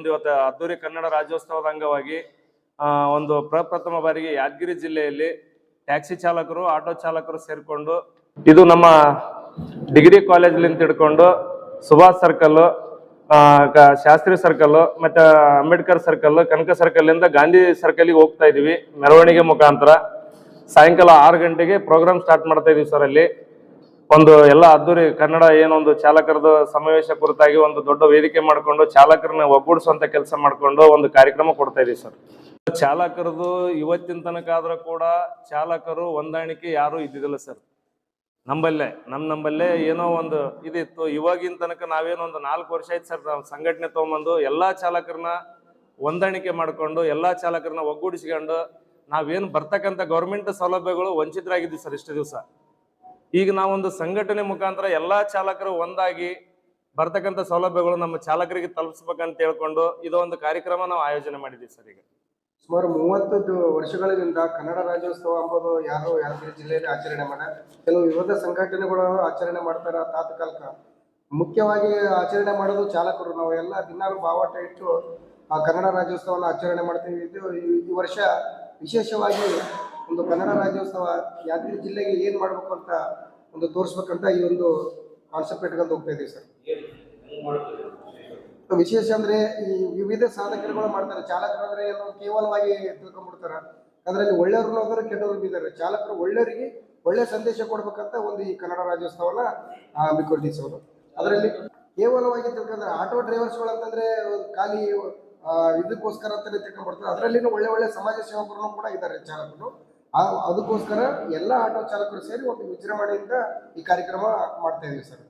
ಒಂದು ಇವತ್ತು ಅದ್ದೂರಿ ಕನ್ನಡ ರಾಜ್ಯೋತ್ಸವದ ಅಂಗವಾಗಿ ಒಂದು ಪ್ರಪ್ರಥಮ ಬಾರಿಗೆ ಯಾದಗಿರಿ ಜಿಲ್ಲೆಯಲ್ಲಿ ಟ್ಯಾಕ್ಸಿ ಚಾಲಕರು ಆಟೋ ಚಾಲಕರು ಸೇರ್ಕೊಂಡು ಇದು ನಮ್ಮ ಡಿಗ್ರಿ ಕಾಲೇಜ್ಲಿಂದ ಹಿಡ್ಕೊಂಡು ಸುಭಾಷ್ ಸರ್ಕಲ್, ಶಾಸ್ತ್ರಿ ಸರ್ಕಲ್, ಮತ್ತೆ ಅಂಬೇಡ್ಕರ್ ಸರ್ಕಲ್, ಕನಕ ಸರ್ಕಲ್ ಇಂದ ಗಾಂಧಿ ಸರ್ಕಲ್ಗೆ ಹೋಗ್ತಾ ಇದೀವಿ ಮೆರವಣಿಗೆ ಮುಖಾಂತರ. ಸಾಯಂಕಾಲ 6 ಗಂಟೆಗೆ ಪ್ರೋಗ್ರಾಮ್ ಸ್ಟಾರ್ಟ್ ಮಾಡ್ತಾ ಇದೀವಿ ಸರ್. ಅಲ್ಲಿ ಒಂದು ಎಲ್ಲ ಅದ್ದೂರಿ ಕನ್ನಡ ಏನೊಂದು ಚಾಲಕರದು ಸಮಾವೇಶ ಕುರಿತಾಗಿ ಒಂದು ದೊಡ್ಡ ವೇದಿಕೆ ಮಾಡ್ಕೊಂಡು ಚಾಲಕರನ್ನ ಒಗ್ಗೂಡಿಸುವಂತ ಕೆಲಸ ಮಾಡ್ಕೊಂಡು ಒಂದು ಕಾರ್ಯಕ್ರಮ ಕೊಡ್ತಾ ಇದೀವಿ ಸರ್. ಚಾಲಕರದು ಇವತ್ತಿನ ತನಕ ಆದ್ರೂ ಕೂಡ ಚಾಲಕರು ಹೊಂದಾಣಿಕೆ ಯಾರು ಇದ್ದಿದ್ದಿಲ್ಲ ಸರ್. ನಂಬಲ್ಲೇ ಏನೋ ಒಂದು ಇದಿತ್ತು. ಇವಾಗಿನ ತನಕ ನಾವೇನೋ ಒಂದು 4 ವರ್ಷ ಆಯ್ತು ಸರ್ ನಾವು ಸಂಘಟನೆ ತಗೊಂಬಂದು ಎಲ್ಲಾ ಚಾಲಕರನ್ನ ಹೊಂದಾಣಿಕೆ ಮಾಡ್ಕೊಂಡು ಎಲ್ಲಾ ಚಾಲಕರನ್ನ ಒಗ್ಗೂಡಿಸ್ಕೊಂಡು ನಾವೇನು ಬರ್ತಕ್ಕಂಥ ಗೌರ್ಮೆಂಟ್ ಸೌಲಭ್ಯಗಳು ವಂಚಿತರಾಗಿದ್ವಿ ಸರ್ ಇಷ್ಟು ದಿವಸ. ಈಗ ನಾವೊಂದು ಸಂಘಟನೆ ಮುಖಾಂತರ ಎಲ್ಲಾ ಚಾಲಕರು ಒಂದಾಗಿ ಬರ್ತಕ್ಕಂಥ ಸೌಲಭ್ಯಗಳು ನಮ್ಮ ಚಾಲಕರಿಗೆ ತಲುಪಿಸ್ಬೇಕಂತ ಹೇಳ್ಕೊಂಡು ಇದೊಂದು ಕಾರ್ಯಕ್ರಮ ನಾವು ಆಯೋಜನೆ ಮಾಡಿದ್ವಿ ಸರ್. ಈಗ ಸುಮಾರು 30 ವರ್ಷಗಳಿಂದ ಕನ್ನಡ ರಾಜ್ಯೋತ್ಸವ ಎಂಬುದು ಯಾದಗಿರಿ ಜಿಲ್ಲೆಯಲ್ಲಿ ಆಚರಣೆ ಮಾಡ ಕೆಲವು ವಿವಿಧ ಸಂಘಟನೆಗಳು ಆಚರಣೆ ಮಾಡ್ತಾರ. ತಾತ್ಕಾಲಿಕ ಮುಖ್ಯವಾಗಿ ಆಚರಣೆ ಮಾಡೋದು ಚಾಲಕರು. ನಾವು ಎಲ್ಲ ದಿನಾಲು ಬಾವಾಟ ಇಟ್ಟು ಆ ಕನ್ನಡ ರಾಜ್ಯೋತ್ಸವವನ್ನು ಆಚರಣೆ ಮಾಡ್ತೀವಿ. ಈ ವರ್ಷ ವಿಶೇಷವಾಗಿ ಒಂದು ಕನ್ನಡ ರಾಜ್ಯೋತ್ಸವ ಯಾದಗಿರಿ ಜಿಲ್ಲೆಗೆ ಏನು ಮಾಡಬೇಕು ಅಂತ ಒಂದು ತೋರಿಸ್ಬೇಕಂತ ಈ ಒಂದು ಕಾನ್ಸೆಪ್ಟ್ ಇಟ್ಕೊಂಡು ಹೋಗ್ತಾ ಇದೀವಿ ಸರ್. ವಿಶೇಷ ಅಂದ್ರೆ ಈ ವಿವಿಧ ಸಾಧಕರುಗಳು ಮಾಡ್ತಾರೆ. ಚಾಲಕರು ಅಂದ್ರೆ ಏನೋ ಕೇವಲವಾಗಿ ತಿಳ್ಕೊಂಡ್ಬಿಡ್ತಾರೆ. ಅದರಲ್ಲಿ ಒಳ್ಳೆಯವ್ರು ಹೋದ್ರೆ ಕೆಟ್ಟವ್ರು ಬಿದ್ದಾರೆ. ಚಾಲಕರು ಒಳ್ಳೆಯವರಿಗೆ ಒಳ್ಳೆ ಸಂದೇಶ ಕೊಡ್ಬೇಕಂತ ಒಂದು ಈ ಕನ್ನಡ ರಾಜ್ಯೋತ್ಸವನ ಹಮ್ಮಿಕೊಂಡಿದ್ದೀವಿ ಸರ್. ಅದರಲ್ಲಿ ಕೇವಲವಾಗಿ ತಿಳ್ಕೊಂಡ್ರೆ ಆಟೋ ಡ್ರೈವರ್ಸ್ಗಳು ಅಂತಂದ್ರೆ ಖಾಲಿ ಇದಕ್ಕೋಸ್ಕರ ಅಂತಾನೆ ತಿಳ್ಕೊಂಡ್ಬಿಡ್ತಾರೆ. ಅದರಲ್ಲಿ ಒಳ್ಳೆ ಸಮಾಜ ಸೇವಕರು ಕೂಡ ಇದ್ದಾರೆ ಚಾಲಕರು. ಅದಕ್ಕೋಸ್ಕರ ಎಲ್ಲ ಆಟೋ ಚಾಲಕರು ಸೇರಿ ಒಂದು ವಿಜೃಂಭಣೆಯಿಂದ ಈ ಕಾರ್ಯಕ್ರಮ ಮಾಡ್ತಾ ಇದೀವಿ ಸರ್.